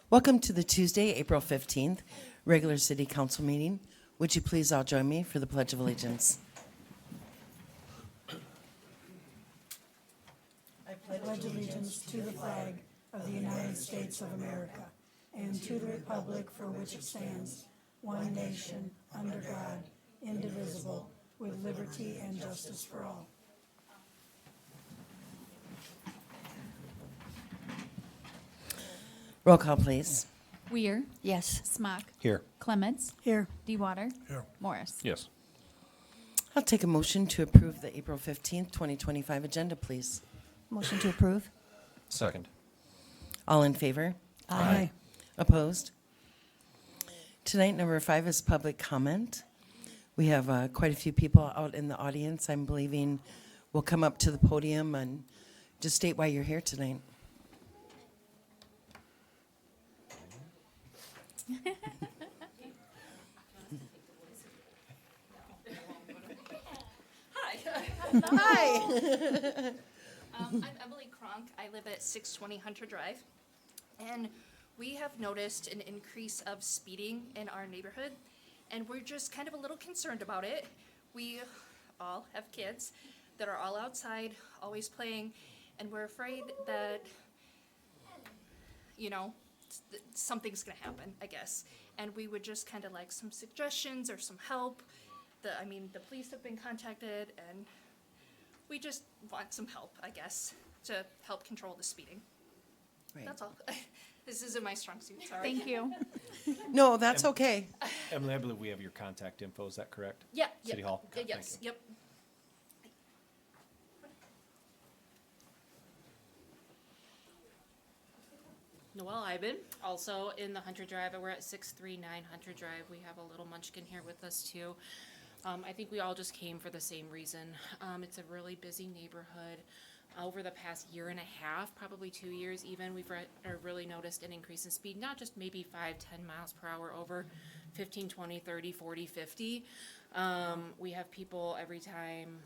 Welcome to the Tuesday, April 15th, regular City Council meeting. Would you please all join me for the Pledge of Allegiance? I pledge allegiance to the flag of the United States of America and to the republic for which it stands, one nation, under God, indivisible, with liberty and justice for all. Roll call, please. Weir. Yes. Smock. Here. Clements. Here. DeWater. Here. Morris. Yes. I'll take a motion to approve the April 15th, 2025 agenda, please. Motion to approve. Second. All in favor? Aye. Opposed? Tonight, number 5 is public comment. We have quite a few people out in the audience. I'm believing will come up to the podium and just state why you're here tonight. Hi. I'm Emily Kronk. I live at 620 Hunter Drive. And we have noticed an increase of speeding in our neighborhood. And we're just kind of a little concerned about it. We all have kids that are all outside, always playing. And we're afraid that, something's going to happen, I guess. And we would just kind of like some suggestions or some help. The police have been contacted, and we just want some help, I guess, to help control the speeding. Right. That's all. This isn't my strong suit, sorry. Thank you. No, that's okay. Emily, I believe we have your contact info. Is that correct? Yeah. City yep. Hall? Thank Yes, you. yep. Noelle Iben, also in the Hunter Drive. We're at 639 Hunter Drive. We have a little munchkin here with us too. I think we all just came for the same reason. It's a really busy neighborhood. Over the past year and a half, probably 2 years even, we've really noticed an increase in speed, not just maybe 5, 10 miles per hour over 15, 20, 30, 40, 50. We have people every time,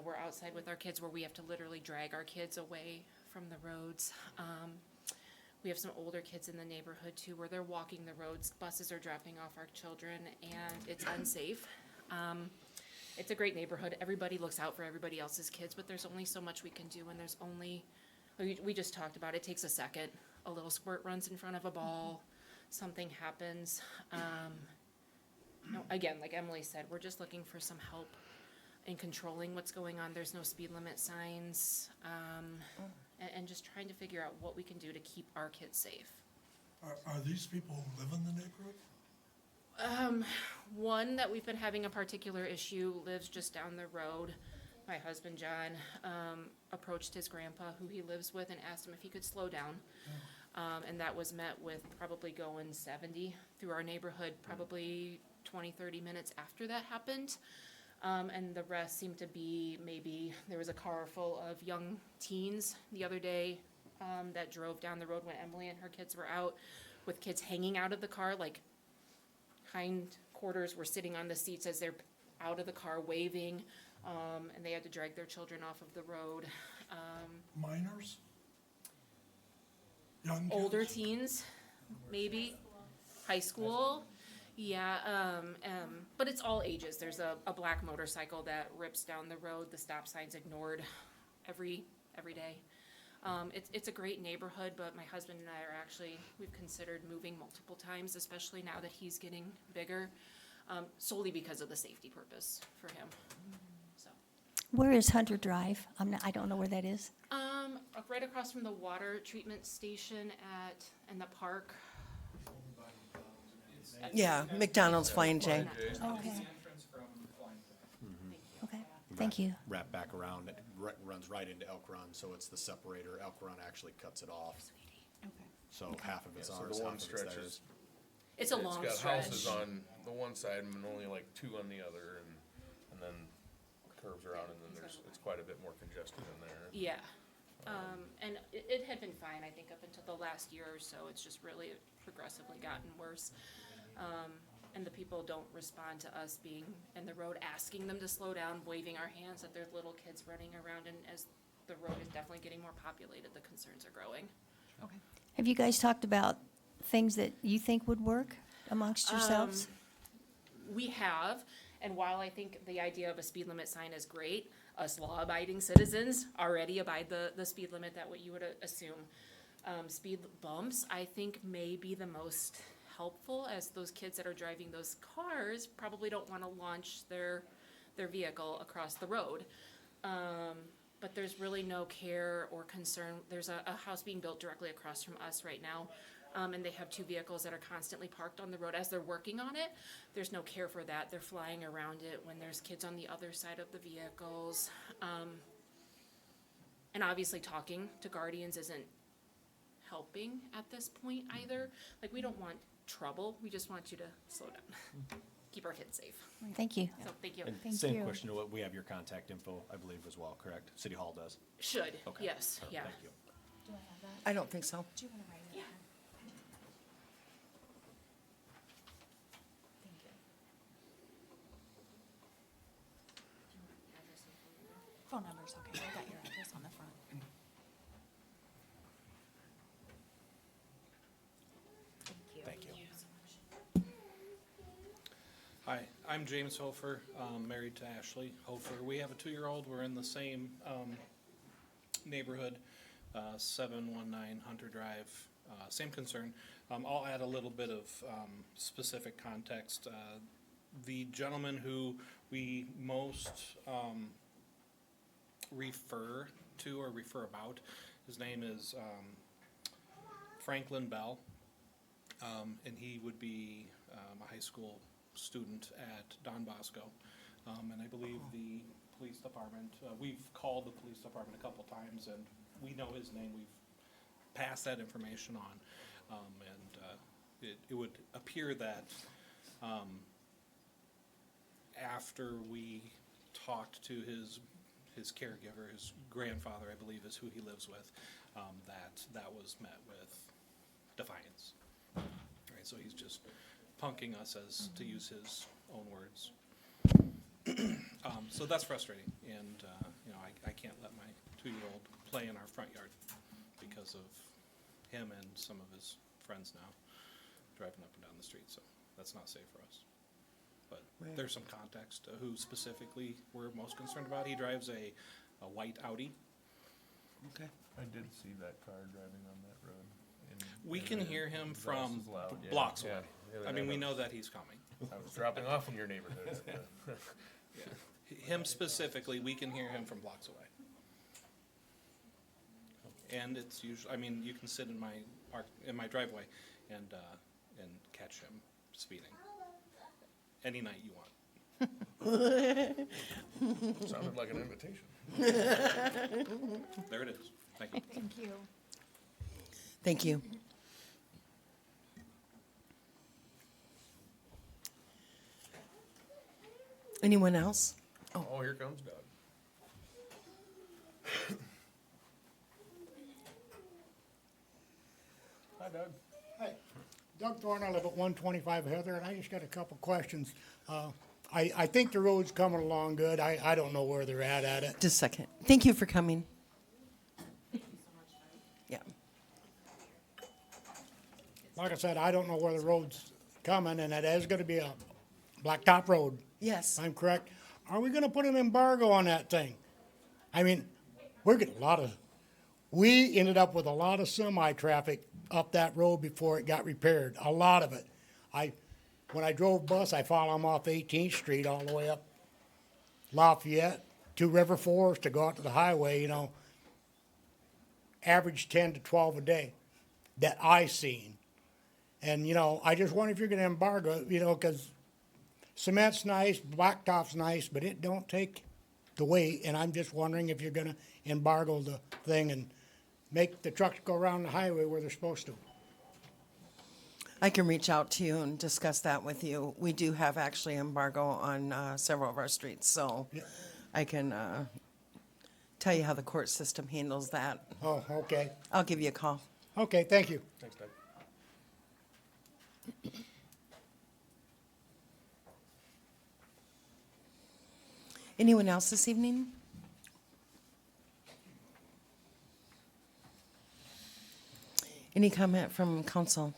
we're outside with our kids where we have to literally drag our kids away from the roads. We have some older kids in the neighborhood too, where they're walking the roads. Buses are dropping off our children, and it's unsafe. It's a great neighborhood. Everybody looks out for everybody else's kids, but there's only so much we can do, and there's only, we just talked about, it takes a second. A little squirt runs in front of a ball, something happens. Again, like Emily said, we're just looking for some help in controlling what's going on. There's no speed limit signs, and just trying to figure out what we can do to keep our kids safe. Are these people who live in the neighborhood? One that we've been having a particular issue lives just down the road. My husband, John, approached his grandpa, who he lives with, and asked him if he could slow down. And that was met with probably going 70 through our neighborhood, probably 20, 30 minutes after that happened. And the rest seemed to be maybe there was a car full of young teens the other day that drove down the road when Emily and her kids were out, with kids hanging out of the car, like hindquarters were sitting on the seats as they're out of the car waving, and they had to drag their children off of the road. Minors? Young kids? Older teens, maybe, high school. Yeah, but it's all ages. There's a black motorcycle that rips down the road. The stop sign's ignored every day. It's a great neighborhood, but my husband and I we've considered moving multiple times, especially now that he's getting bigger, solely because of the safety purpose for him. So, Where is Hunter Drive? I don't know where that is. right across from the water treatment station in the park. Yeah, McDonald's Flying J. Okay. Okay, thank you. Wrap back around, it runs right into Elk Run, so it's the separator. Elk Run actually cuts it off. So half of it's So ours, the one half of stretch it's is, theirs. It's a long it's stretch. got houses on the one side and only like 2 on the other, and then curves around, and then it's quite a bit more congested in there. Yeah, and it had been fine, I think, up until the last year or so. It's just really progressively gotten worse. And the people don't respond to us being in the road, asking them to slow down, waving our hands at their little kids running around, and as the road is definitely getting more populated, the concerns are growing. Have you guys talked about things that you think would work amongst yourselves? We have, and while I think the idea of a speed limit sign is great, us law-abiding citizens already abide the speed limit that what you would assume. Speed bumps, I think, may be the most helpful, as those kids that are driving those cars probably don't want to launch their vehicle across the road. But there's really no care or concern. There's a house being built directly across from us right now, and they have two vehicles that are constantly parked on the road as they're working on it. There's no care for that. They're flying around it when there's kids on the other side of the vehicles. And obviously talking to guardians isn't helping at this point either. Like, we don't want trouble. We just want you to slow down. Keep our kids safe. Thank you. So, thank you. And Thank same you. question, we have your contact info, I believe, as well, correct? City Hall does? Should, Okay. yes, Perfect, yeah. Thank you. I don't think so. Phone number's okay, I got your address on the front. Thank you. Hi, I'm James Hofer, married to Ashley Hofer. We have a 2-year-old. We're in the same neighborhood, 719 Hunter Drive. Same concern. I'll add a little bit of specific context. The gentleman who we most refer to or refer about, his name is Franklin Bell. And he would be a high school student at Don Bosco. And I believe the police department, we've called the police department a couple times, and we know his name. We've passed that information on. It would appear that after we talked to his caregiver, his grandfather, I believe is who he lives with, that was met with defiance. Right, so he's just punking us, as to use his own words. So that's frustrating, and I can't let my 2-year-old play in our front yard because of him and some of his friends now driving up and down the street. So that's not safe for us. But Right. there's some context to who specifically we're most concerned about. He drives a white Audi. Okay. I did see that car driving on that road. We can hear him exhaust from is loud, yeah, blocks yeah. away. Yeah, I mean, we was- know that he's coming. I was dropping off in your neighborhood. Him specifically, we can hear him from blocks away. And it's usually, I mean, you can sit in my driveway and catch him speeding any night you want. Sounded like an invitation. There it is. Thank you. Thank you. Thank you. Anyone else? Oh, here comes Doug. Hi, Doug. Hi, Doug Thorne, I live at 125 Heather, and I just got a couple questions. I think the road's coming along good. I don't know where they're at it. Just a second. Thank you for coming. Yeah. Like I said, I don't know where the road's coming, and it is gonna be a blacktop road, Yes. if I'm correct. Are we gonna put an embargo on that thing? I mean, we're getting we ended up with a lot of semi-traffic up that road before it got repaired, a lot of it. When I drove bus, I follow them off 18th Street all the way up Lafayette to River Forest to go out to the highway, average 10 to 12 a day that I seen. And, I just wonder if you're gonna embargo, because cement's nice, blacktop's nice, but it don't take the weight, and I'm just wondering if you're gonna embargo the thing and make the trucks go around the highway where they're supposed to. I can reach out to you and discuss that with you. We do have actually embargo on several of our streets, so Yeah. I can tell you how the court system handles that. Oh, okay. I'll give you a call. Okay, thank you. Thanks, Doug. Anyone else this evening? Any comment from council?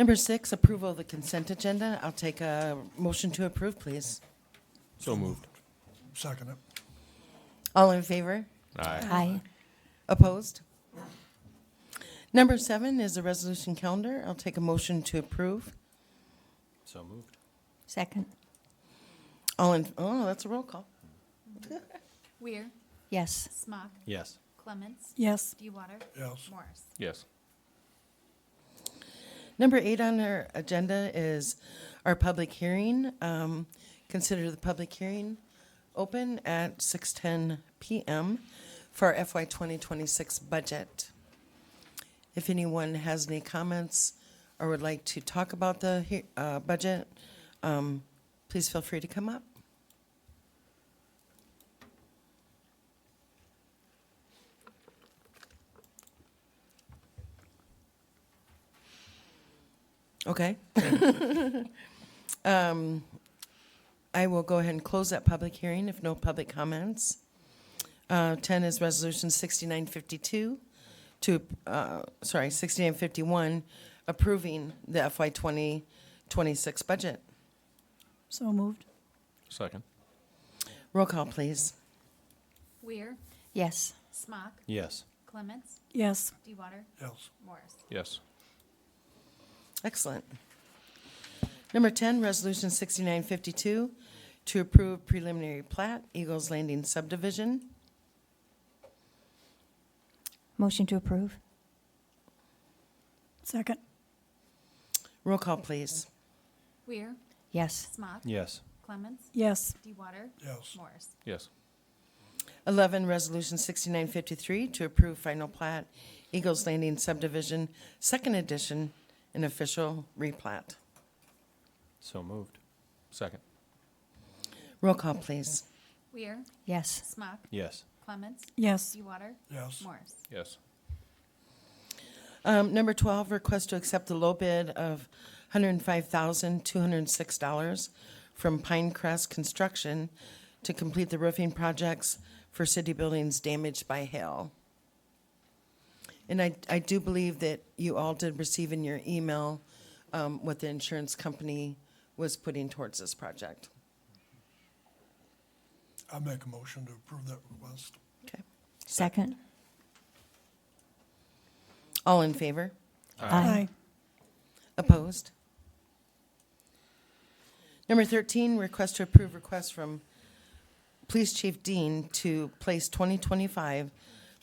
Number 6, approval of the consent agenda. I'll take a motion to approve, please. So moved. Second it. All in favor? Aye. Opposed? Number 7 is a resolution calendar. I'll take a motion to approve. So moved. Second. Oh, that's a roll call. Weir. Yes. Smock. Yes. Clements. Yes. Dewater. Yes. Morris. Yes. Number 8 on our agenda is our public hearing. Consider the public hearing open at 6:10 p.m. for our FY 2026 budget. If anyone has any comments or would like to talk about the budget, please feel free to come up. Okay. I will go ahead and close that public hearing if no public comments. 10 is Resolution 6951 approving the FY 2026 budget. So moved. Second. Roll call, please. Weir. Yes. Smock. Yes. Clements. Yes. Dewater. Yes. Morris. Yes. Excellent. Number 10, Resolution 6952 to approve preliminary plat, Eagles Landing subdivision. Motion to approve. Second. Roll call, please. Weir. Yes. Smock. Yes. Clements. Yes. Dewater. Yes. Morris. Yes. 11, Resolution 6953 to approve final plat, Eagles Landing subdivision, second edition, an official replat. So moved. Second. Roll call, please. Weir. Yes. Smock. Yes. Clements. Yes. Dewater. Yes. Morris. Yes. Number 12, request to accept the low bid of $105,206 from Pinecrest Construction to complete the roofing projects for city buildings damaged by hail. And I do believe that you all did receive in your email what the insurance company was putting towards this project. I make a motion to approve that request. Okay. Second. All in favor? Aye. Opposed? Number 13, request to approve request from Police Chief Dean to place 2025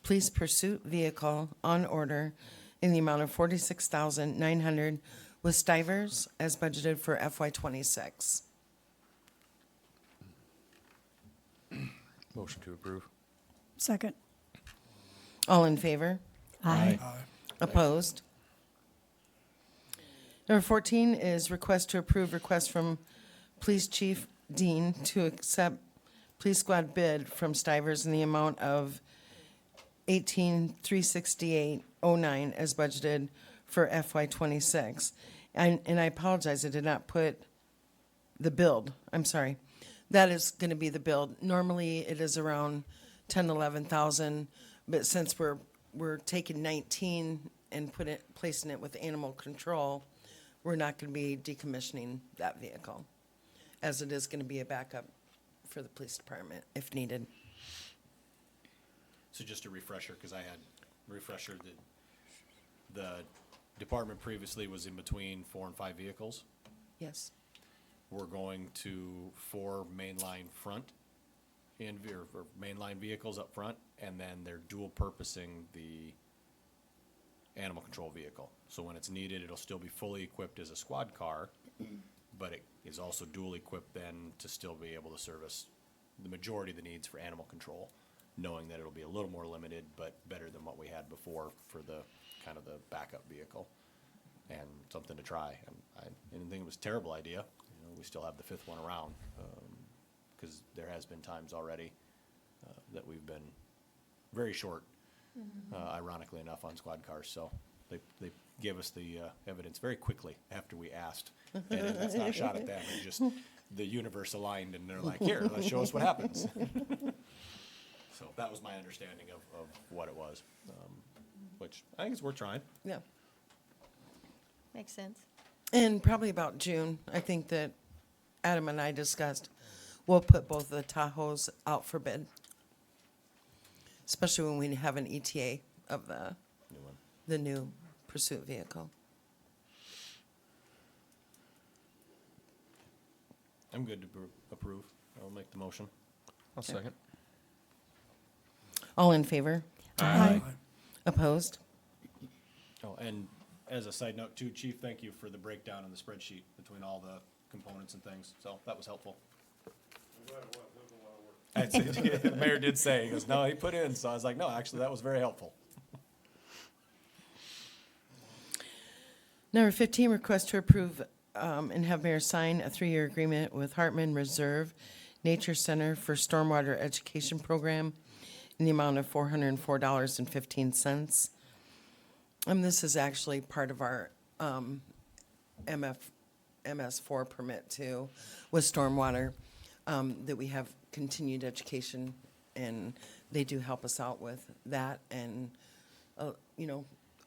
police pursuit vehicle on order in the amount of $46,900 with Stivers as budgeted for FY 26. Motion to approve. Second. All in favor? Aye. Aye. Opposed? Number 14 is request to approve request from Police Chief Dean to accept police squad bid from Stivers in the amount of $18,368.09 as budgeted for FY 26. And I apologize, I did not put the build. I'm sorry. That is going to be the build. Normally, it is around 10, 11,000, but since we're taking 19 and placing it with animal control, we're not going to be decommissioning that vehicle, as it is going to be a backup for the police department if needed. So just a refresher, because I had a refresher that the department previously was in between 4 and 5 vehicles. Yes. We're going to 4 mainline front or mainline vehicles up front, and then they're dual purposing the animal control vehicle. So when it's needed, it'll still be fully equipped as a squad car, but it is also dual equipped then to still be able to service the majority of the needs for animal control, knowing that it'll be a little more limited, but better than what we had before for the kind of the backup vehicle, and something to try. And I didn't think it was a terrible idea. You know, we still have the 5th one around, because there has been times already that we've been very short, ironically enough, on squad cars. So they gave us the evidence very quickly after we asked. And that's not a shot at them. It just the universe aligned, and they're like, "Here, let's show us what happens." So that was my understanding of what it was, which I think is worth trying. Yeah. Makes sense. In probably about June, I think that Adam and I discussed, we'll put both the Tahoes out for bid. Especially when we have an ETA of the new pursuit vehicle. I'm good to approve. I'll make the motion. I'll second. All in favor? Aye. Opposed? Oh, and as a side note too, Chief, thank you for the breakdown in the spreadsheet between all the components and things. So that was helpful. The mayor did say, he goes, no, he put in. So I was like, no, actually, that was very helpful. Number 15, request to approve and have mayor sign a 3-year agreement with Hartman Reserve Nature Center for Stormwater Education Program in the amount of $404.15. This is actually part of our MS4 permit too, with stormwater, that we have continued education, and they do help us out with that. And,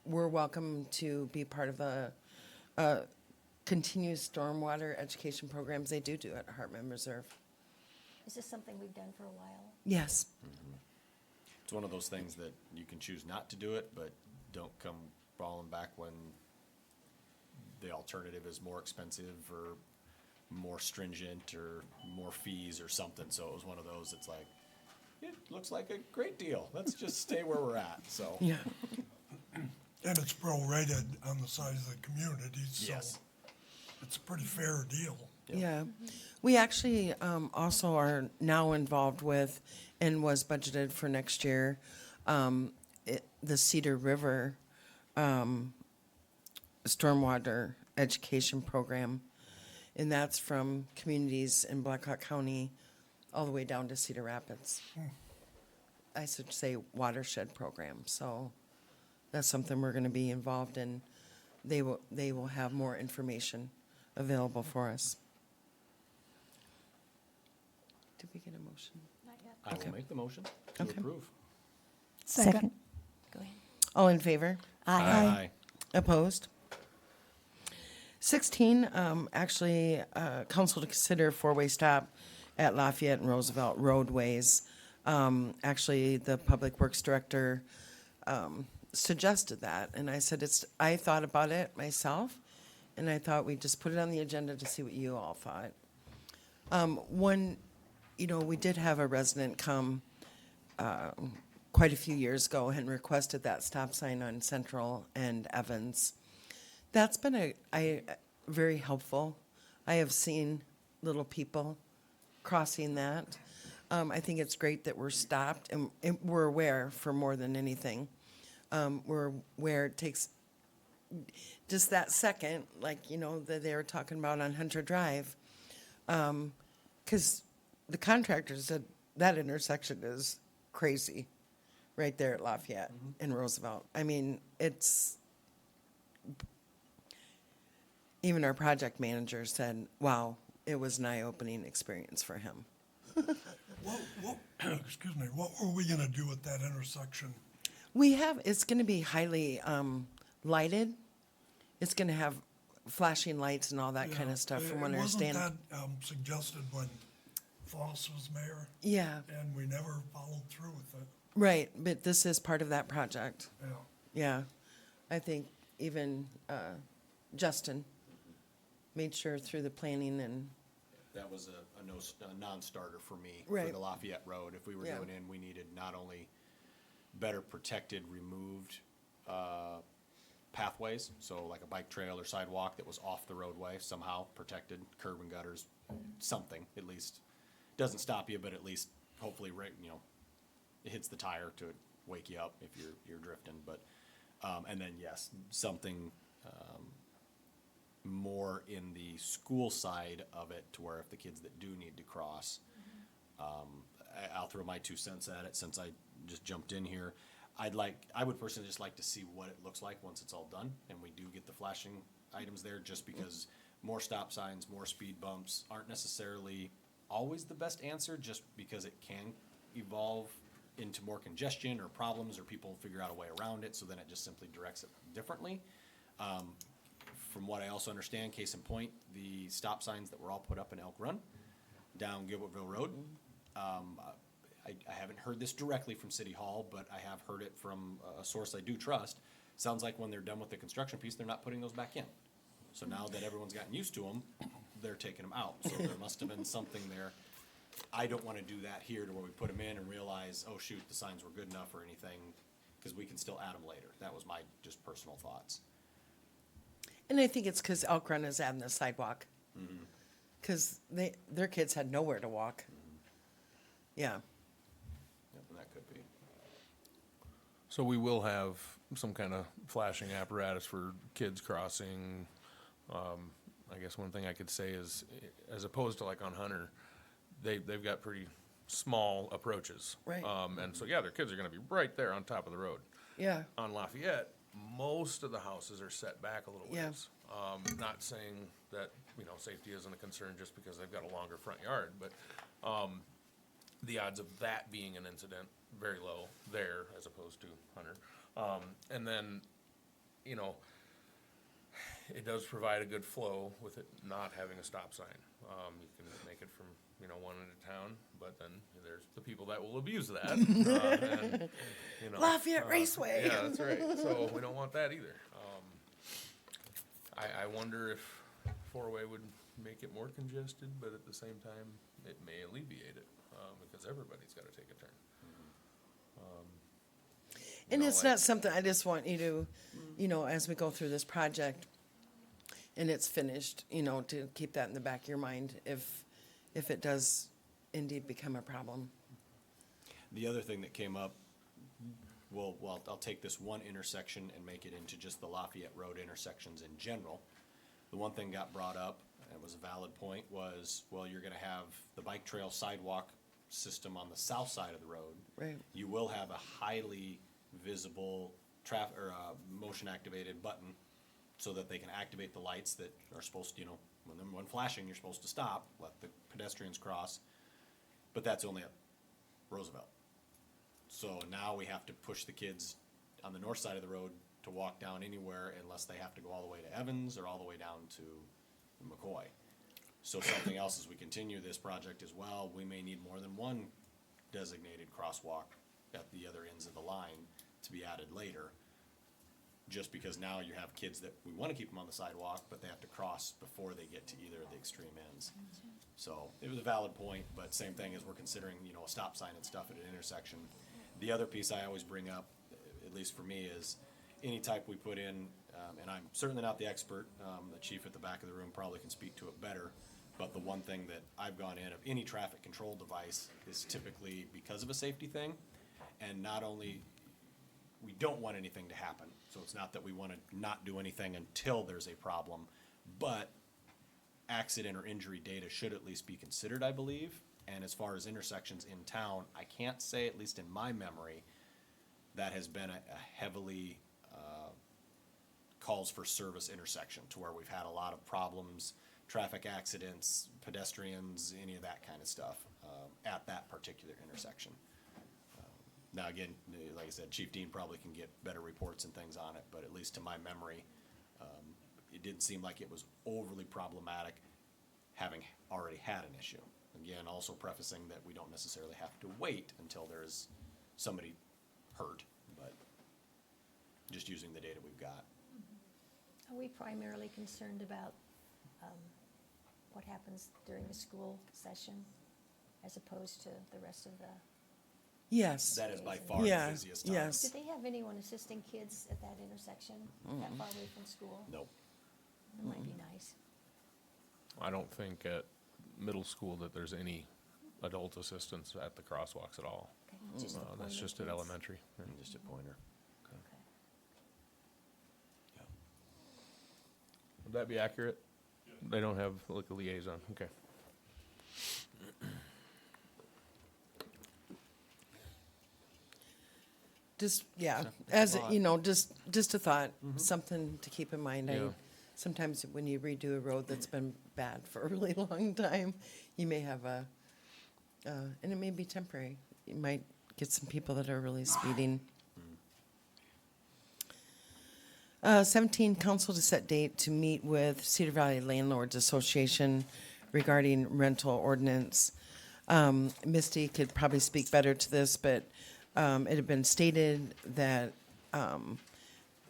we're welcome to be part of the continuous stormwater education programs they do at Hartman Reserve. Is this something we've done for a while? Yes. It's one of those things that you can choose not to do it, but don't come falling back when the alternative is more expensive or more stringent or more fees or something. So it was one of those, it's like, it looks like a great deal. Let's just stay where we're at, so. Yeah. And it's prorated on the size of the community, so Yes. it's a pretty fair deal. Yeah. We actually also are now involved with, and was budgeted for next year, the Cedar River Stormwater Education Program. And that's from communities in Blackhawk County all the way down to Cedar Rapids. I should say watershed program. So that's something we're going to be involved in. They will have more information available for us. Did we get a motion? I Okay. will make the motion to Okay. approve. Second. Go ahead. All in favor? Aye. Opposed? 16, council to consider four-way stop at Lafayette and Roosevelt roadways. Actually, the Public Works Director suggested that, and I said, I thought about it myself, and I thought we'd just put it on the agenda to see what you all thought. We did have a resident come quite a few years ago and requested that stop sign on Central and Evans. That's been very helpful. I have seen little people crossing that. I think it's great that we're stopped and we're aware for more than anything. We're aware it takes just that second, that they were talking about on Hunter Drive. Because the contractor said that intersection is crazy right there at Lafayette and Roosevelt. I mean, even our project manager said, wow, it was an eye-opening experience for him. Excuse me, what were we gonna do with that intersection? It's gonna be highly lighted. It's gonna have flashing lights and all that kind of stuff, from what I understand. Wasn't that suggested when Foss was mayor? Yeah, And we never followed through with it, right, but this is part of that project. yeah. Yeah, I think even Justin made sure through the planning and, That was a non-starter for me, for Right. the Lafayette Road. If we were Yeah. going in, we needed not only better protected, removed pathways, so like a bike trail or sidewalk that was off the roadway, somehow protected, curb and gutters, something, at least. Doesn't stop you, but at least hopefully, it hits the tire to wake you up if you're drifting. But, and then, yes, something more in the school side of it, to where if the kids that do need to cross, I'll throw my 2 cents at it since I just jumped in here. I would personally just like to see what it looks like once it's all done and we do get the flashing items there, just because more stop signs, more speed bumps aren't necessarily always the best answer, just because it can evolve into more congestion or problems, or people figure out a way around it, so then it just simply directs it differently. from what I also understand, case in point, the stop signs that were all put up in Elk Run down Gilbertville Road. I haven't heard this directly from City Hall, but I have heard it from a source I do trust. Sounds like when they're done with the construction piece, they're not putting those back in. So now that everyone's gotten used to them, they're taking them out. So there must have been something there. I don't want to do that here to where we put them in and realize, oh shoot, the signs were good enough or anything, because we can still add them later. That was my just personal thoughts. And I think it's because Elk Run is adding the sidewalk. Because their kids had nowhere to walk. Yeah. Yep, and that could be. So we will have some kind of flashing apparatus for kids crossing. I guess one thing I could say is, as opposed to like on Hunter, they've got pretty small approaches. Right. And so, yeah, their kids are gonna be right there on top of the road. Yeah. On Lafayette, most of the houses are set back a little Yeah. ways. Not saying that, you know, safety isn't a concern just because they've got a longer front yard, but, the odds of that being an incident, very low there as opposed to Hunter. And then, you know, it does provide a good flow with it not having a stop sign. You can make it from, you know, one end of town, but then there's the people that will abuse that. And, you know, Lafayette Raceway. Yeah, that's right. So we don't want that either. I wonder if four-way would make it more congested, but at the same time, it may alleviate it, because everybody's gotta take a turn. And know, it's like- not something, I just want you to, you know, as we go through this project and it's finished, you know, to keep that in the back of your mind if it does indeed become a problem. The other thing that came up, well, I'll take this one intersection and make it into just the Lafayette Road intersections in general. The one thing got brought up, and it was a valid point, was, well, you're gonna have the bike trail sidewalk system on the south side of the road. Right. You will have a highly visible motion activated button so that they can activate the lights that are supposed to, you know, when flashing, you're supposed to stop, let the pedestrians cross. But that's only at Roosevelt. So now we have to push the kids on the north side of the road to walk down anywhere unless they have to go all the way to Evans or all the way down to McCoy. So something else as we continue this project as well, we may need more than one designated crosswalk at the other ends of the line to be added later. Just because now you have kids that we want to keep them on the sidewalk, but they have to cross before they get to either of the extreme ends. So it was a valid point, but same thing as we're considering, you know, a stop sign and stuff at an intersection. The other piece I always bring up, at least for me, is any type we put in, and I'm certainly not the expert, the chief at the back of the room probably can speak to it better, but the one thing that I've gone in of any traffic control device is typically because of a safety thing, and not only, we don't want anything to happen, so it's not that we want to not do anything until there's a problem, but accident or injury data should at least be considered, I believe. And as far as intersections in town, I can't say, at least in my memory, that has been a heavily calls for service intersection to where we've had a lot of problems, traffic accidents, pedestrians, any of that kind of stuff at that particular intersection. Now, again, like I said, Chief Dean probably can get better reports and things on it, but at least to my memory, it didn't seem like it was overly problematic, having already had an issue. Again, also prefacing that we don't necessarily have to wait until there's somebody hurt, but just using the data we've got. Are we primarily concerned about what happens during the school session as opposed to the rest of the? Yes. That is by far Yeah, the busiest time. yes. Do they have anyone assisting kids at that intersection, that far away from school? Nope. That might be nice. I don't think at middle school that there's any adult assistance at the crosswalks at all. Okay, just the That's Pointer just at kids. elementary. Yeah. Just a pointer. Okay. Yeah. Would that be accurate? They don't have like a liaison, okay. Just, yeah, Just a as, thought. you know, just a thought, something to keep in mind. Yeah. Sometimes when you redo a road that's been bad for a really long time, you may have and it may be temporary. You might get some people that are really speeding. 17, council to set date to meet with Cedar Valley Landlords Association regarding rental ordinance. Misty could probably speak better to this, but it had been stated that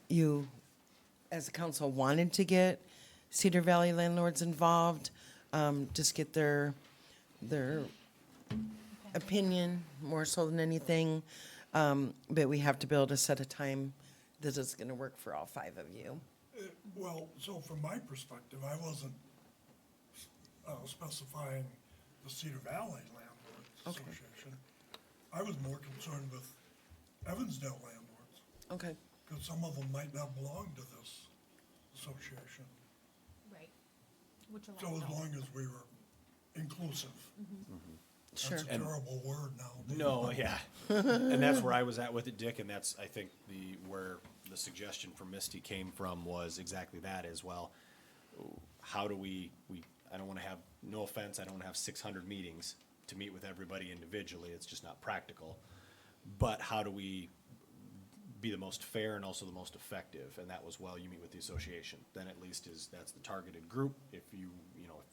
you, as a council, wanted to get Cedar Valley landlords involved, just get their opinion more so than anything. But we have to be able to set a time that is gonna work for all 5 of you. Well, so from my perspective, I wasn't specifying the Cedar Valley Landlords Okay. Association. I was more concerned with Evansdale landlords, Okay. because some of them might not belong to this association. Right. So as long as we were inclusive. Sure. That's a terrible word now. No, yeah. And that's where I was at with it, Dick, and that's, I think, where the suggestion from Misty came from was exactly that as well. How do we, I don't wanna have, no offense, I don't wanna have 600 meetings to meet with everybody individually, it's just not practical. But how do we be the most fair and also the most effective? And that was, well, you meet with the association, then at least that's the targeted group. If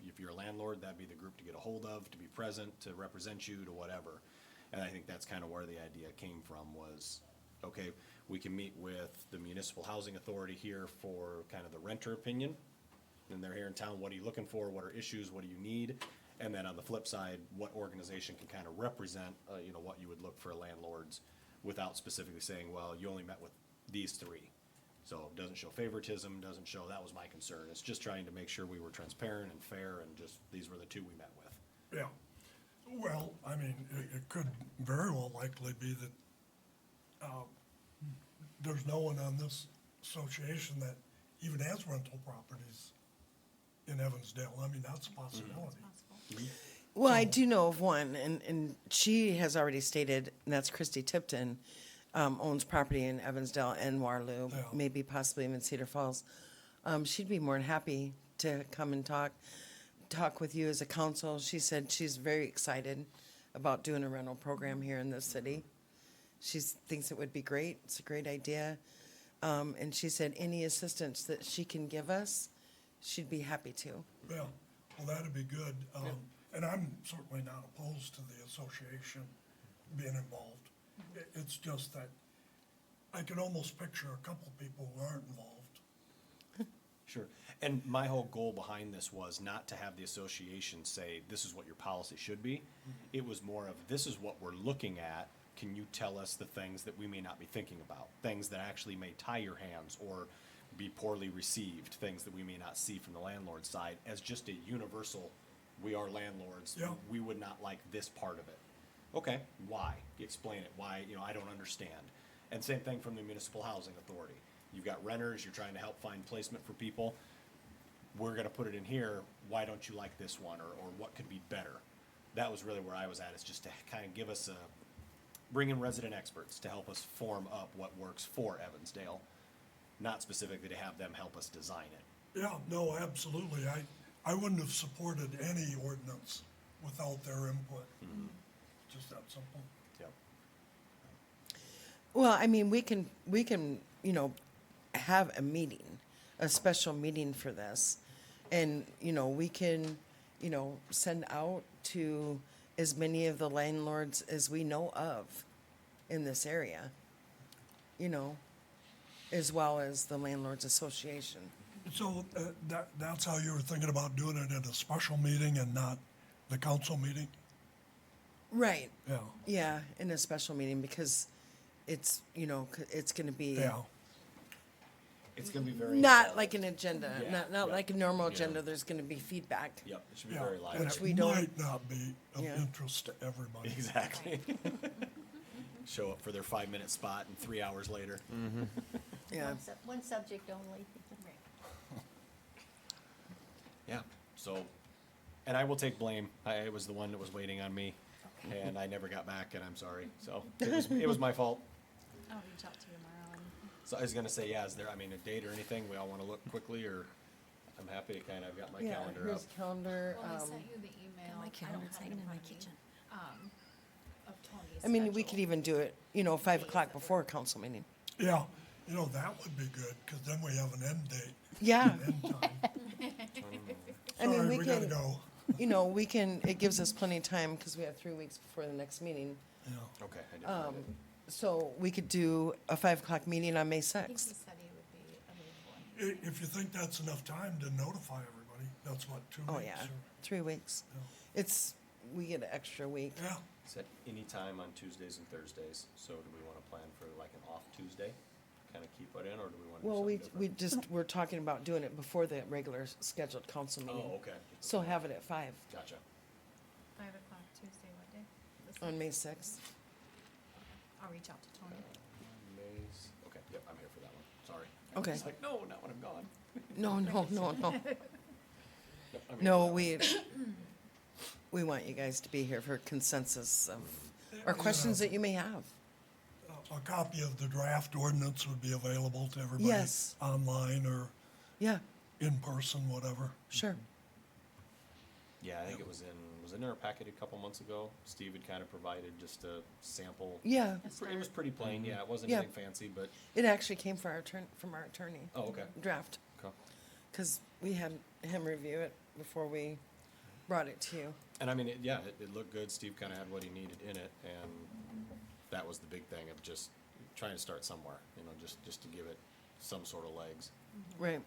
if you're a landlord, that'd be the group to get a hold of, to be present, to represent you, to whatever. And I think that's kind of where the idea came from was, okay, we can meet with the Municipal Housing Authority here for kind of the renter opinion. And they're here in town, what are you looking for, what are issues, what do you need? And then on the flip side, what organization can kind of represent, what you would look for landlords without specifically saying, well, you only met with these 3. So it doesn't show favoritism, doesn't show, that was my concern. It's just trying to make sure we were transparent and fair and just, these were the 2 we met with. Yeah. Well, I mean, it could very well likely be that there's no one on this association that even has rental properties in Evansdale. I mean, that's a possibility. Well, I do know of one, and she has already stated, and that's Christy Tipton, owns property in Evansdale and Waterloo, Yeah. maybe possibly even Cedar Falls. She'd be more than happy to come and talk with you as a council. She said she's very excited about doing a rental program here in this city. She thinks it would be great. It's a great idea. And she said any assistance that she can give us, she'd be happy to. Yeah, well, that'd be good. And I'm certainly not opposed to the association being involved. It's just that I can almost picture a couple people who aren't involved. Sure. And my whole goal behind this was not to have the association say, this is what your policy should be. It was more of, this is what we're looking at. Can you tell us the things that we may not be thinking about? Things that actually may tie your hands or be poorly received, things that we may not see from the landlord side as just a universal, we are landlords. Yeah. We would not like this part of it. Okay, why? Explain it. Why, I don't understand. And same thing from the Municipal Housing Authority. You've got renters, you're trying to help find placement for people. We're gonna put it in here, why don't you like this one, or what could be better? That was really where I was at, is just to kind of give us bring in resident experts to help us form up what works for Evansdale, not specifically to have them help us design it. Yeah, no, absolutely. I wouldn't have supported any ordinance without their input. Just that simple. Yep. Well, I mean, we can, have a meeting, a special meeting for this. And, we can, send out to as many of the landlords as we know of in this area, as well as the Landlords Association. So that's how you were thinking about doing it at a special meeting and not the council meeting? Right. Yeah, Yeah, in a special meeting because it's, it's gonna be yeah. It's gonna be very. not like an agenda, Yeah, not yeah. like a normal agenda. There's gonna be feedback. Yep, it should be Yeah, very live. and Which it we don't- might not be of Yeah. interest to everybody. Exactly. Show up for their 5-minute spot and 3 hours later. Yeah. One subject only. Yeah, so, and I will take blame. I was the one that was waiting on me, and I never got back, and I'm sorry. So, it was my fault. I'll reach out to you tomorrow and So I was gonna say, yeah, is there, a date or anything? We all wanna look quickly, or I'm happy to I've got my Yeah, calendar up. here's calendar. Well, I sent you the email. my I don't calendar's have it hanging in front my of me, kitchen. Of Tony's I mean, we schedule. could even do it, 5 o'clock before a council meeting. Yeah, You know, that would be good, because then we have an end date, Yeah, end time. I mean, Sorry, we we gotta can, go. you know, we can, it gives us plenty of time because we have 3 weeks before the next meeting. Yeah. Okay, I didn't find it. So we could do a 5 o'clock meeting on May 6th. If you think that's enough time to notify everybody, that's what, 2 weeks? Oh, yeah, 3 weeks. It's, we get an extra week. Yeah, Set any time on Tuesdays and Thursdays, so do we wanna plan for like an off Tuesday? Kinda keep it in, or do we wanna do Well, something different? we're talking about doing it before the regular scheduled council meeting. Oh, okay, So have it at 5 gotcha. 5 o'clock Tuesday, what day? on May 6th. I'll reach out to Tony. Okay, yep, I'm here for that one, sorry. Okay. It's like, no, not when I'm gone. No, no, no, no. Yep, I'm here No, for that we want you guys to be here for consensus of, or questions that you may have. a copy of the draft ordinance would be available to everybody. Yes. Online or Yeah, in person, whatever. sure. Yeah, I think was in our packet a couple months ago. Steve had kind of provided just a sample. Yeah, It was pretty plain, yeah, it wasn't Yeah. anything fancy, but, it actually came from our attorney oh, okay. draft, Okay. because we had him review it before we brought it to you. And I mean, it looked good. Steve kind of had what he needed in it, and that was the big thing of just trying to start somewhere, you know, just to give it some sort of legs. Right.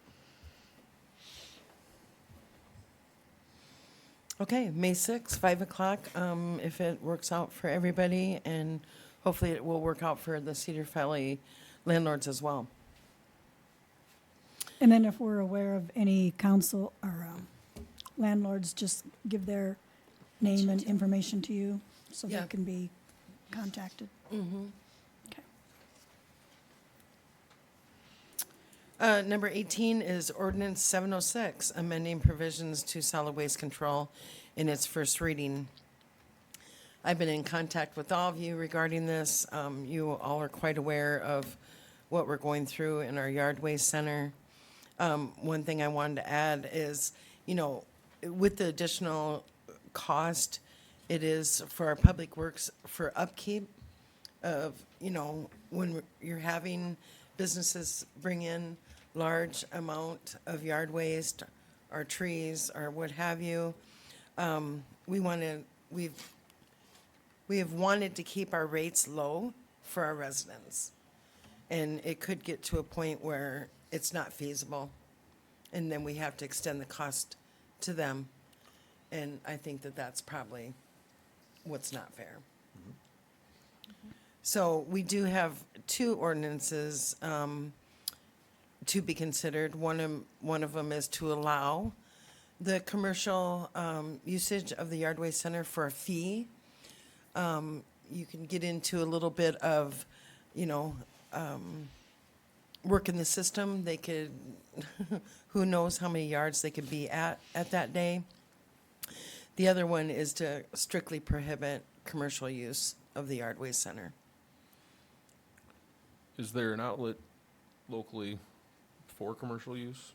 Okay, May 6th, 5 o'clock, if it works out for everybody, and hopefully it will work out for the Cedar Valley landlords as well. And then if we're aware of any council or landlords, just give their name and information to you so Yeah. they can be contacted. Okay. Number 18 is ordinance 706, amending provisions to solid waste control in its first reading. I've been in contact with all of you regarding this. You all are quite aware of what we're going through in our yard waste center. One thing I wanted to add is, you know, with the additional cost, it is for our public works for upkeep of, you know, when you're having businesses bring in large amount of yard waste or trees or what have you. We have wanted to keep our rates low for our residents. And it could get to a point where it's not feasible. And then we have to extend the cost to them. And I think that that's probably what's not fair. So we do have 2 ordinances to be considered. One of them is to allow the commercial usage of the Yard Waste Center for a fee. You can get into a little bit of, you know, work in the system. They could, who knows how many yards they could be at that day. The other one is to strictly prohibit commercial use of the Yard Waste Center. Is there an outlet locally for commercial use?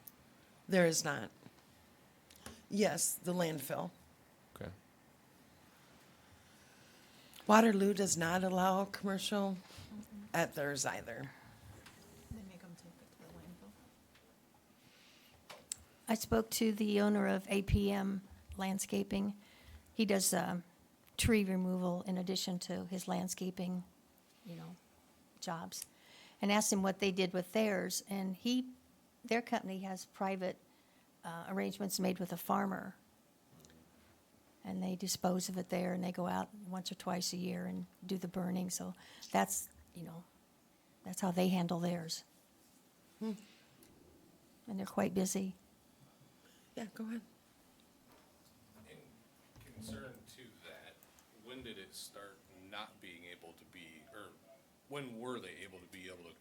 There is not. Yes, the landfill. Okay. Waterloo does not allow commercial at theirs either. They make them take it to the landfill. I spoke to the owner of APM Landscaping. He does tree removal in addition to his landscaping, you know, jobs. And asked him what they did with theirs, and their company has private arrangements made with a farmer. And they dispose of it there, and they go out once or twice a year and do the burning, so that's, you know, that's how they handle theirs. And they're quite busy. Yeah, go ahead. In concern to that, when did it start not being able to be, or when were they able to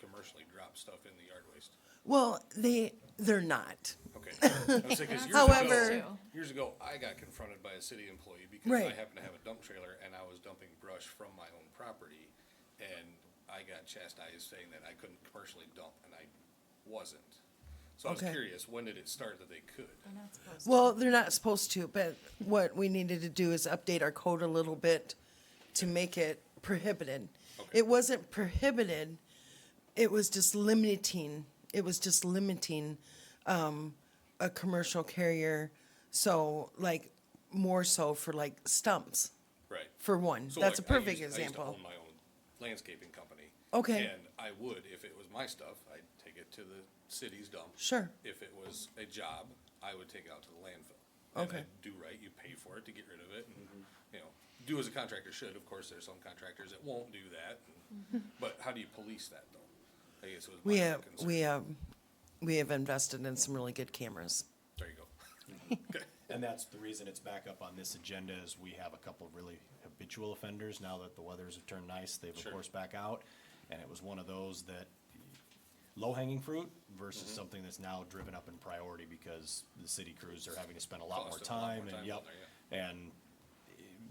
commercially drop stuff in the yard waste? Well, they're not. Okay. I was thinking, 'cause However- years ago, I got confronted by a city employee because Right. I happened to have a dump trailer and I was dumping brush from my own property. And I got chastised saying that I couldn't commercially dump, and I wasn't. So I was Okay. curious, when did it start that they could? They're not supposed to. Well, they're not supposed to, but what we needed to do is update our code a little bit to make it prohibited. Okay. It wasn't prohibited, it was just limiting, a commercial carrier, so like, more so for like stumps, Right. for one. So That's a like, I perfect used to example. own my own landscaping company. Okay. And I would, if it was my stuff, I'd take it to the city's dump. Sure. If it was a job, I would take it out to the landfill. And Okay. I'd do right, you pay for it to get rid of it, and, you know, do as a contractor should. Of course, there's some contractors that won't do that, but how do you police that, though? I guess it was We my have, concern. we have invested in some really good cameras. There you go. Okay. And that's the reason it's back up on this agenda is we have a couple of really habitual offenders. Now that the weathers have turned nice, they've of Sure. course back out. And it was one of those that low-hanging fruit versus something that's now driven up in priority because the city crews are having to spend a lot more Cost them a lot time more and, time yep. down And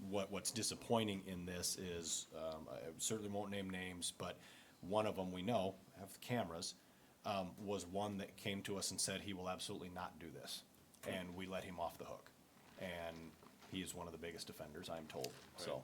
what's disappointing in this is, I certainly won't name names, but one of them we know, have cameras, was one that came to us and said he will absolutely not do this. And we let him off the hook. And he is one of the biggest offenders, I'm told, so.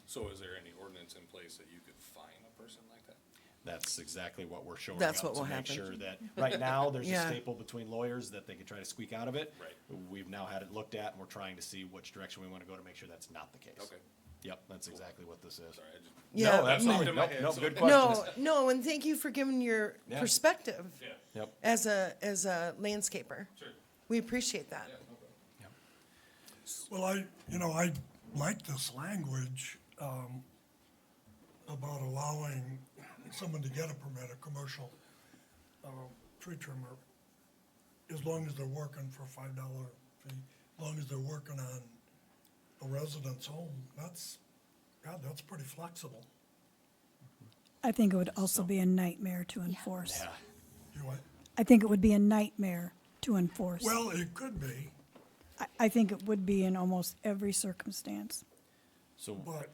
So is there any ordinance in place that you could fine a person like that? That's exactly what we're showing That's up what to will make happen. sure that, right now, there's a Yeah. staple between lawyers that they could try to squeak out of it. Right. We've now had it looked at, and we're trying to see which direction we want to go to make sure that's not the case. Okay. Yep, that's exactly what this is. Sorry, I just. Yeah, No, absolutely, in my nope, head, nope, so- good questions. No, and thank you for giving your Yeah. perspective Yeah. Yep. as a landscaper. Sure. We appreciate that. Yeah, no problem. Well, I like this language, about allowing someone to get a permit, a commercial, tree trimmer, as long as they're working for a $5 fee, as long as they're working on a resident's home. That's pretty flexible. I think it would also be a nightmare to enforce. Yeah. You what? I think it would be a nightmare to enforce. Well, it could be, I think it would be in almost every circumstance. So, but,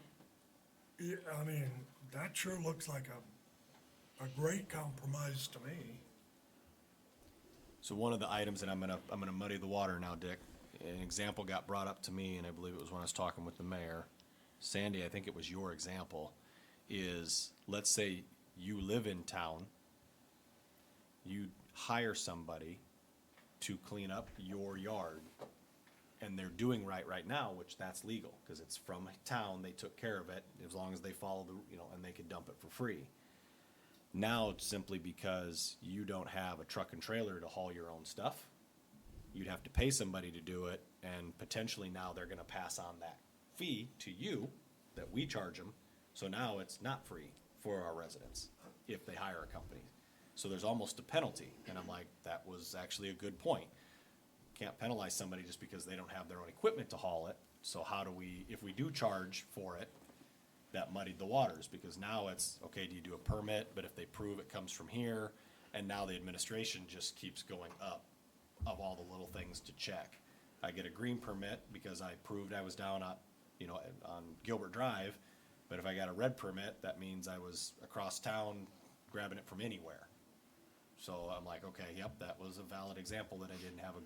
I mean, that sure looks like a great compromise to me. so one of the items, and I'm gonna muddy the water now, Dick. An example got brought up to me, and I believe it was when I was talking with the mayor. Sandy, I think it was your example, is, let's say you live in town, you hire somebody to clean up your yard, and they're doing right now, which that's legal, because it's from town, they took care of it, as long as they follow the, and they could dump it for free. Now, it's simply because you don't have a truck and trailer to haul your own stuff, you'd have to pay somebody to do it, and potentially now they're gonna pass on that fee to you, that we charge them, so now it's not free for our residents, if they hire a company. So there's almost a penalty, and I'm like, that was actually a good point. Can't penalize somebody just because they don't have their own equipment to haul it, so how do we, if we do charge for it, that muddied the waters, because now it's, okay, do you do a permit, but if they prove it comes from here, and now the administration just keeps going up of all the little things to check. I get a green permit because I proved I was down on, on Gilbert Drive, but if I got a red permit, that means I was across town grabbing it from anywhere. So I'm like, okay, yep, that was a valid example that I didn't have a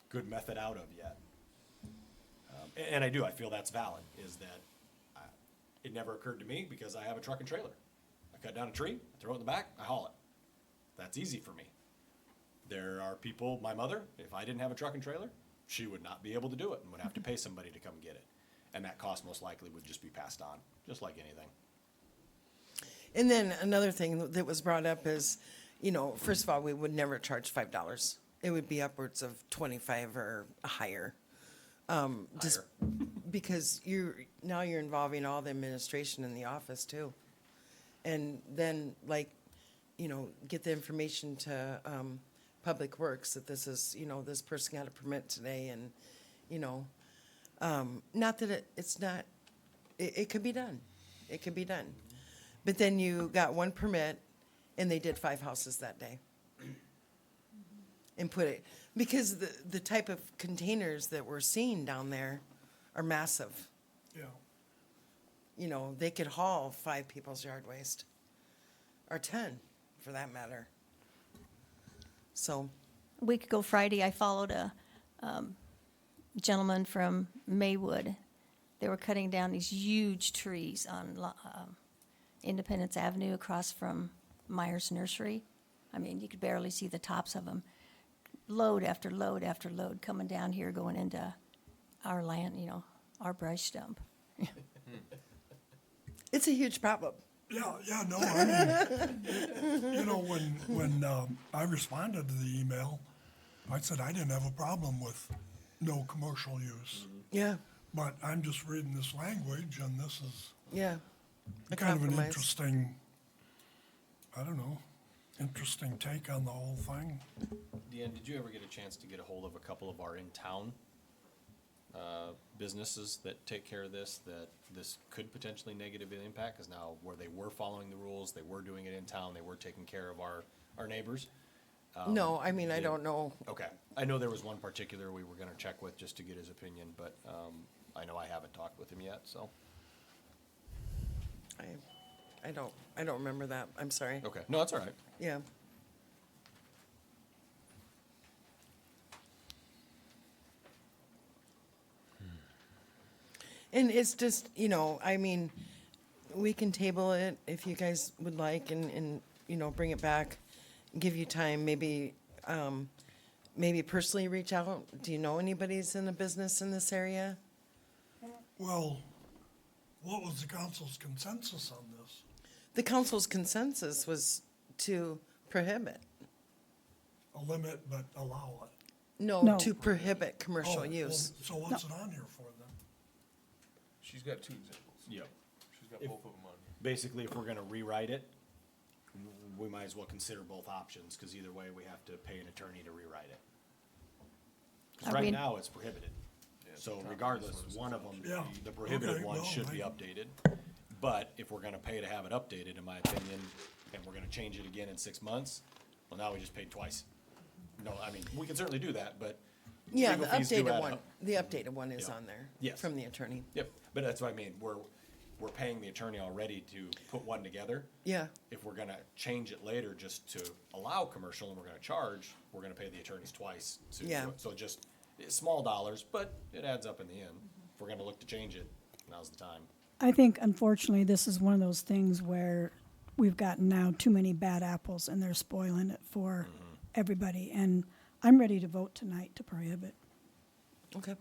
good method out of yet. And I do, I feel that's valid, is that it never occurred to me because I have a truck and trailer. I cut down a tree, throw it in the back, I haul it. That's easy for me. There are people, my mother, if I didn't have a truck and trailer, she would not be able to do it and would have to pay somebody to come get it. And that cost most likely would just be passed on, just like anything. And then another thing that was brought up is, first of all, we would never charge $5. It would be upwards of 25 or higher. Just because now you're involving all the administration in the office too. And then get the information to, Public Works that this is, this person got a permit today and, not that it's not, it could be done. It could be done. But then you got one permit and they did 5 houses that day. And put it, because the type of containers that we're seeing down there are massive. Yeah. They could haul 5 people's yard waste, or 10, for that matter. So, A week ago Friday, I followed a gentleman from Maywood. They were cutting down these huge trees on Independence Avenue across from Myers Nursery. I mean, you could barely see the tops of them. Load after load after load coming down here, going into our land, our brush dump. It's a huge problem. Yeah, no, I mean, you know, when I responded to the email, I said I didn't have a problem with no commercial use. Yeah, But I'm just reading this language, and this is yeah. A kind of an compromise. interesting, I don't know, interesting take on the whole thing. Deanne, did you ever get a chance to get a hold of a couple of our in-town businesses that take care of this, that this could potentially negatively impact? Because now where they were following the rules, they were doing it in town, they were taking care of our neighbors. No, I mean, I did- don't know. Okay, I know there was one particular we were gonna check with just to get his opinion, but I know I haven't talked with him yet, so. I don't remember that. I'm sorry. Okay, no, that's all right. Yeah. And it's just, I mean, we can table it if you guys would like and bring it back, give you time, maybe personally reach out. Do you know anybody's in the business in this area? Well, what was the council's consensus on this? The council's consensus was to prohibit. A limit, but allow it? No, No. to prohibit commercial Oh, well, use. So what's it on here for then? She's got two examples. Yep. She's got If- both of them on here. Basically, if we're gonna rewrite it, we might as well consider both options, because either way, we have to pay an attorney to rewrite it. 'Cause Are right we- now, it's prohibited. So regardless, one of them, Yeah, the prohibited okay, one well, should be I- updated. But if we're gonna pay to have it updated, in my opinion, and we're gonna change it again in 6 months, well, now we just paid twice. No, I mean, we can certainly do that, but Yeah, legal the fees do updated add one, up. the updated one is Yeah. on there. Yes. From the attorney. Yep, but that's what I mean, we're paying the attorney already to put one together. Yeah, If we're gonna change it later just to allow commercial and we're gonna charge, we're gonna pay the attorneys twice to do Yeah. it. So just, it's small dollars, but it adds up in the end. If we're gonna look to change it, now's the time. I think unfortunately, this is one of those things where we've gotten now too many bad apples and they're spoiling it for everybody. And I'm ready to vote tonight to prohibit. okay.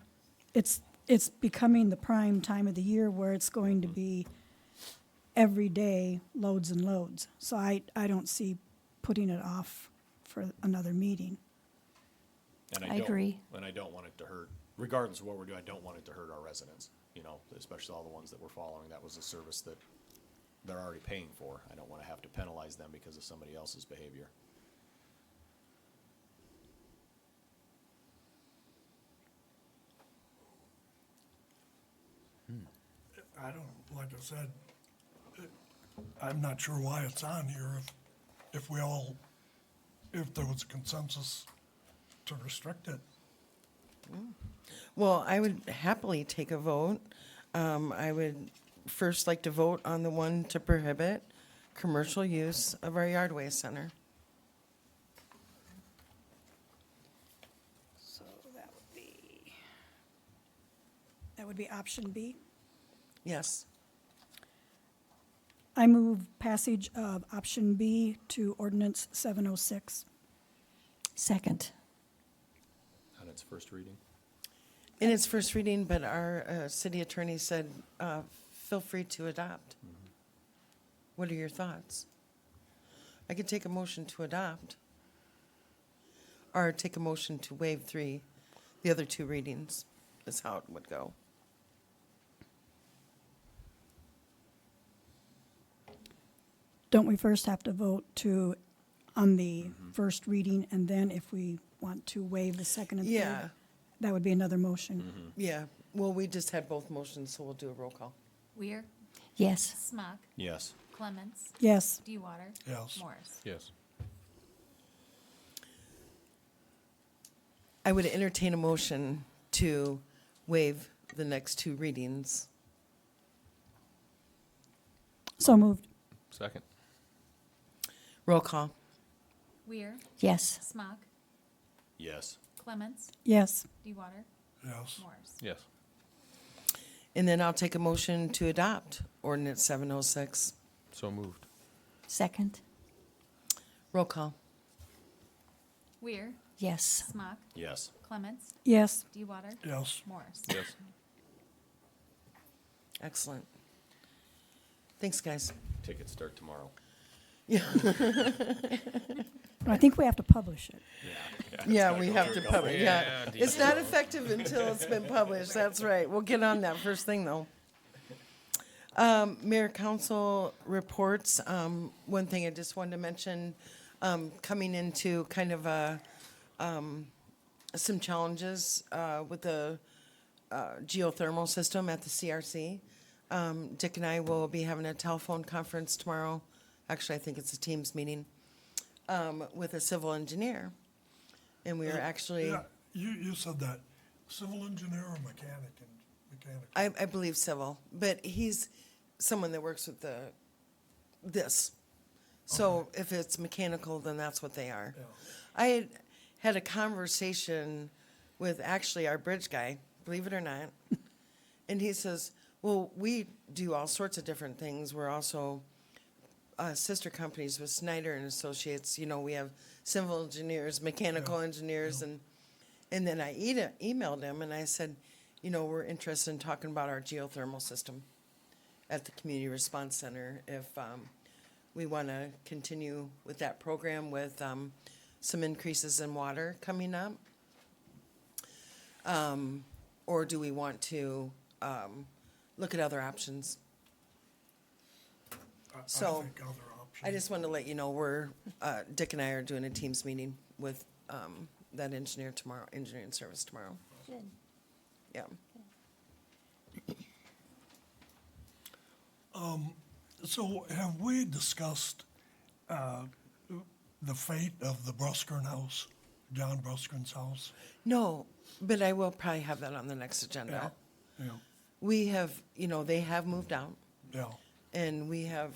It's becoming the prime time of the year where it's going to be every day loads and loads. So I don't see putting it off for another meeting. And I don't- agree. And I don't want it to hurt, regardless of what we're doing, I don't want it to hurt our residents, especially all the ones that we're following. That was a service that they're already paying for. I don't wanna have to penalize them because of somebody else's behavior. I don't, like I said, I'm not sure why it's on here if there was a consensus to restrict it. Well, I would happily take a vote. I would first like to vote on the one to prohibit commercial use of our yardway center. So that would be option B. Yes. I move passage of option B to ordinance 706. Second. On its first reading. In its first reading, but our city attorney said, feel free to adopt. What are your thoughts? I could take a motion to adopt. Or take a motion to waive the other two readings, is how it would go. Don't we first have to vote on the first reading, and then if we want to waive the second and third? Yeah. That would be another motion. Yeah, well, we just had both motions, so we'll do a roll call. Weir, Yes. Smock, Yes. Clements, Yes. Dewater. Yes. Morris. Yes. I would entertain a motion to waive the next two readings. So moved. Second. Roll call. Weir, Yes. Smock, Yes. Clements, Yes. Dewater, Yes. Morris. Yes. And then I'll take a motion to adopt ordinance 706. So moved. Second. Roll call. Weir, Yes. Smock, Yes. Clements, Yes. DeWater, Yes. Morris. Yes. Excellent. Thanks, guys. Tickets start tomorrow. I think we have to publish it. Yeah, we have to publish, yeah. Yeah, It's not effective until it's been published, that's right. We'll get on that first thing, though. Mayor Council reports, one thing I just wanted to mention, coming into kind of some challenges, with the, geothermal system at the CRC. Dick and I will be having a telephone conference tomorrow. Actually, I think it's a Teams meeting, with a civil engineer. And we are actually, Yeah, you said that, civil engineer or mechanic? I believe civil, but he's someone that works with this. So if it's mechanical, then that's what they are. Yeah. I had a conversation with actually our bridge guy, believe it or not. And he says, well, we do all sorts of different things. We're also sister companies with Snyder and Associates. You know, we have civil engineers, mechanical engineers, and then I emailed him and I said, you know, we're interested in talking about our geothermal system at the Community Response Center. If we want to continue with that program with some increases in water coming up, or do we want to look at other options? I So, think other options. I just wanted to let you know, we're, Dick and I are doing a Teams meeting with that engineer tomorrow, engineering service tomorrow. Good. Yeah. So have we discussed the fate of the Bruskern house, John Bruskern's house? No, but I will probably have that on the next agenda. Yeah, We have, you know, they have moved out, yeah. and we have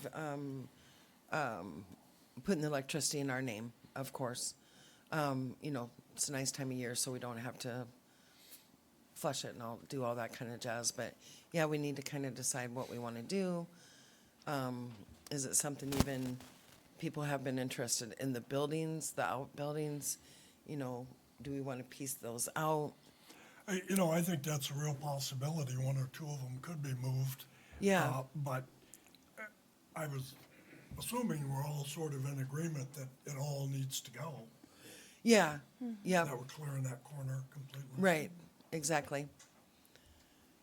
put in the electricity in our name, of course. You know, it's a nice time of year, so we don't have to flush it and all, do all that kind of jazz. But yeah, we need to kind of decide what we want to do. Is it something even people have been interested in the buildings, the outbuildings? You know, do we want to piece those out? You know, I think that's a real possibility. One or two of them could be moved. Yeah. But I was assuming we're all sort of in agreement that it all needs to go. Yeah, yeah. That we're clearing that corner completely. Right, exactly.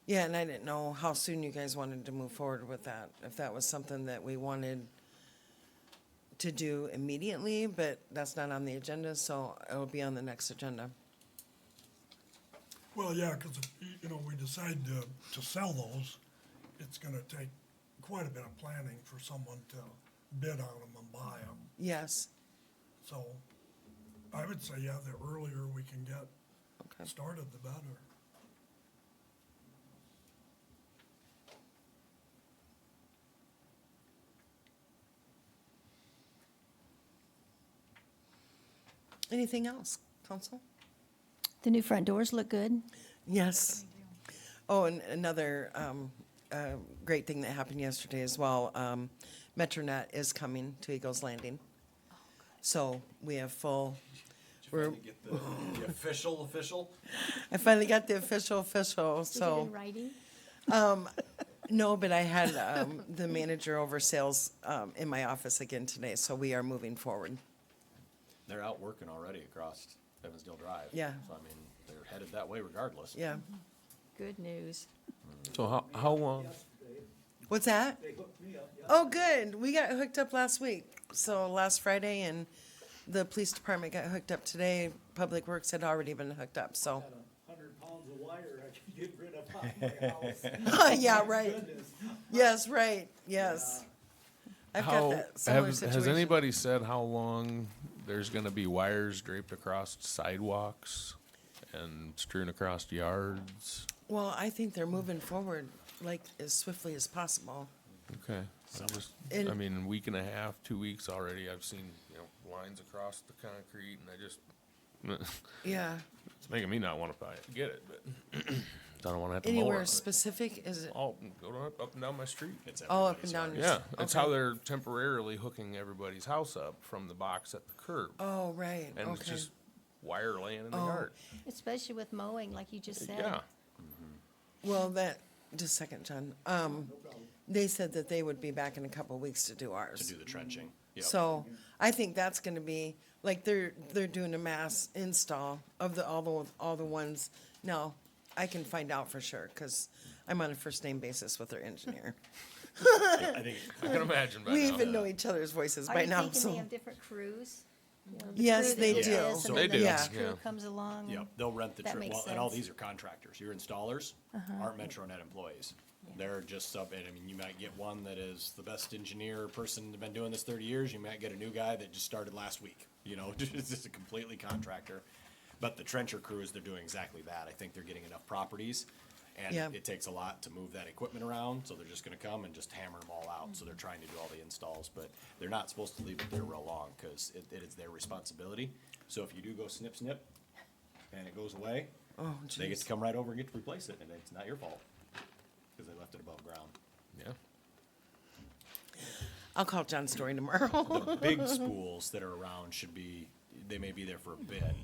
Yeah, and I didn't know how soon you guys wanted to move forward with that, if that was something that we wanted to do immediately, but that's not on the agenda, so it'll be on the next agenda. Well, yeah, because, you know, we decide to sell those, it's gonna take quite a bit of planning for someone to bid on them and buy them. Yes, So I would say, yeah, the earlier we can get okay. started, the better. Anything else, council? The new front doors look good. Yes. Oh, and another great thing that happened yesterday as well, MetroNet is coming to Eagles Landing. So we have full, we're, Get the official? I finally got the official, Is it so. in writing? No, but I had the manager over sales in my office again today, so we are moving forward. They're out working already across Evansdale Drive. Yeah. So I mean, they're headed that way regardless. Yeah. Good news. So how What's that? Oh, good. We got hooked up last week, so last Friday, and the police department got hooked up today. Public Works had already been hooked up, so. 100 pounds of wire I can get rid of out my house. Yeah, right. Goodness. Yes, right, yes. I've got that similar situation. has anybody said how long there's gonna be wires draped across sidewalks and strewn across yards? Well, I think they're moving forward like as swiftly as possible. Okay, I And- mean, a week and a half, 2 weeks already, I've seen, you know, lines across the concrete, and I just, Yeah, it's making me not wanna buy it, get it, but, I don't wanna have to mow Anywhere it. specific, is it? Oh, go up and down my street. It's Oh, up everybody's and down yard. your Yeah, street. that's Okay. how they're temporarily hooking everybody's house up from the box at the curb. Oh, right, And it's okay. just wire laying in the Oh. yard. Especially with mowing, like you just said. Yeah, Well, just a second, John. They said that they would be back in a couple of weeks to do ours. To do the trenching. Yep. So I think that's gonna be, like, they're doing a mass install of all the ones. Now, I can find out for sure, cause I'm on a first name basis with their engineer. I think, I can imagine by We now. even know each other's voices Are by you now, thinking so. they have different crews? You know, the Yes, crew that they did do. this, So and they then the do, next yeah. crew comes along. yeah, and- they'll rent the, That makes well, and all sense. these are contractors. Your installers aren't MetroNet employees. They're just and I mean, you might get one that is the best engineer person that's been doing this 30 years. You might get a new guy that just started last week, you know, just a completely contractor. But the trencher crews, they're doing exactly that. I think they're getting enough properties, and Yeah. it takes a lot to move that equipment around, so they're just gonna come and just hammer them all out. So they're trying to do all the installs, but they're not supposed to leave it there real long, cause it is their responsibility. So if you do go snip, snip, and it goes away, Oh, they get jeez. to come right over and get to replace it, and it's not your fault, cause they left it above ground. Yeah. I'll call John Story tomorrow. The big spools that are around should be, they may be there for a bit,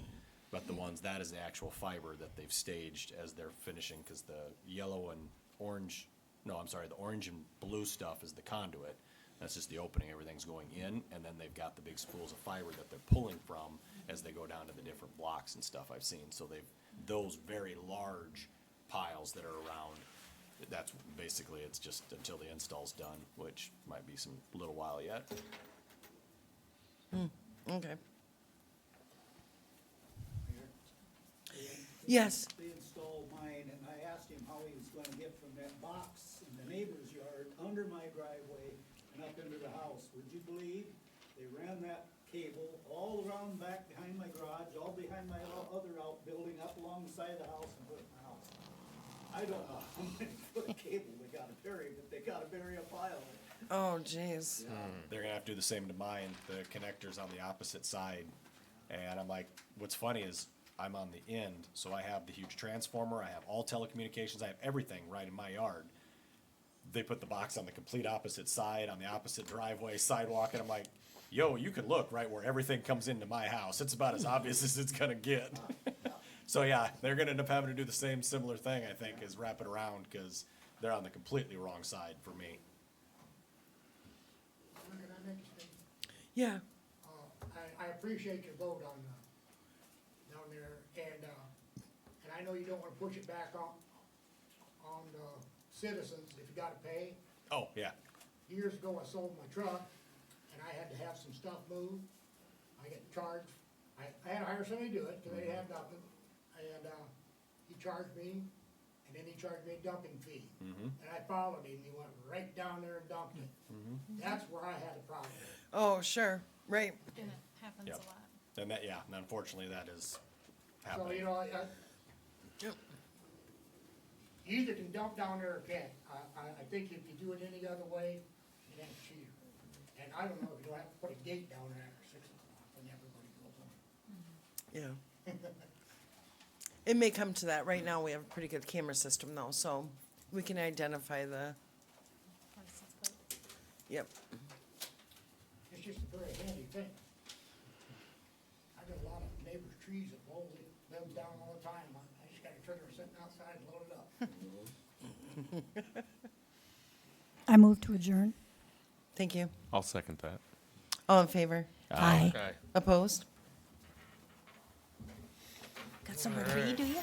but the ones, that is the actual fiber that they've staged as they're finishing, cause the yellow and orange, no, I'm sorry, the orange and blue stuff is the conduit. That's just the opening, everything's going in, and then they've got the big spools of fiber that they're pulling from as they go down to the different blocks and stuff I've seen. So those very large piles that are around, that's basically, it's just until the install's done, which might be some little while yet. Okay. Yes, They installed mine, and I asked him how he was gonna get from that box in the neighbor's yard, under my driveway, and up into the house. Would you believe? They ran that cable all around back behind my garage, all behind my other outbuilding, up along the side of the house, and put it in my house. I don't know how many foot of cable they gotta bury, but they gotta bury a pile of it. oh, jeez. They're gonna have to do the same to mine, the connector's on the opposite side. And I'm like, what's funny is I'm on the end, so I have the huge transformer, I have all telecommunications, I have everything right in my yard. They put the box on the complete opposite side, on the opposite driveway, sidewalk, and I'm like, yo, you can look right where everything comes into my house. It's about as obvious as it's gonna get. So yeah, they're gonna end up having to do the same similar thing, I think, is wrap it around, cause they're on the completely wrong side for me. Can I make a statement? Yeah, I appreciate your vote on, down there, and I know you don't wanna push it back on the citizens if you gotta pay. Oh, yeah. Years ago, I sold my truck, and I had to have some stuff moved. I get charged, I had to hire somebody to do it, cause they had nothing, and, he charged me, and then he charged me a dumping fee. And I followed him, he went right down there and dumped it. That's where I had a problem. oh, sure, right. And it happens Yep. a lot. And that, yeah, and unfortunately, that is So, happening. you know, you either can dump down there or can't. I think if you do it any other way, it ain't cheaper. And I don't know if you'll have to put a gate down there after 6 o'clock when everybody goes home. Yeah. It may come to that. Right now, we have a pretty good camera system though, so we can identify the, yep. It's just a very handy thing. I got a lot of neighbors' trees that blow them down all the time. I just got a trigger sitting outside and load it up. I move to adjourn. Thank you. I'll second that. All in favor? Aye. Okay. Opposed? Got somewhere to be, do you?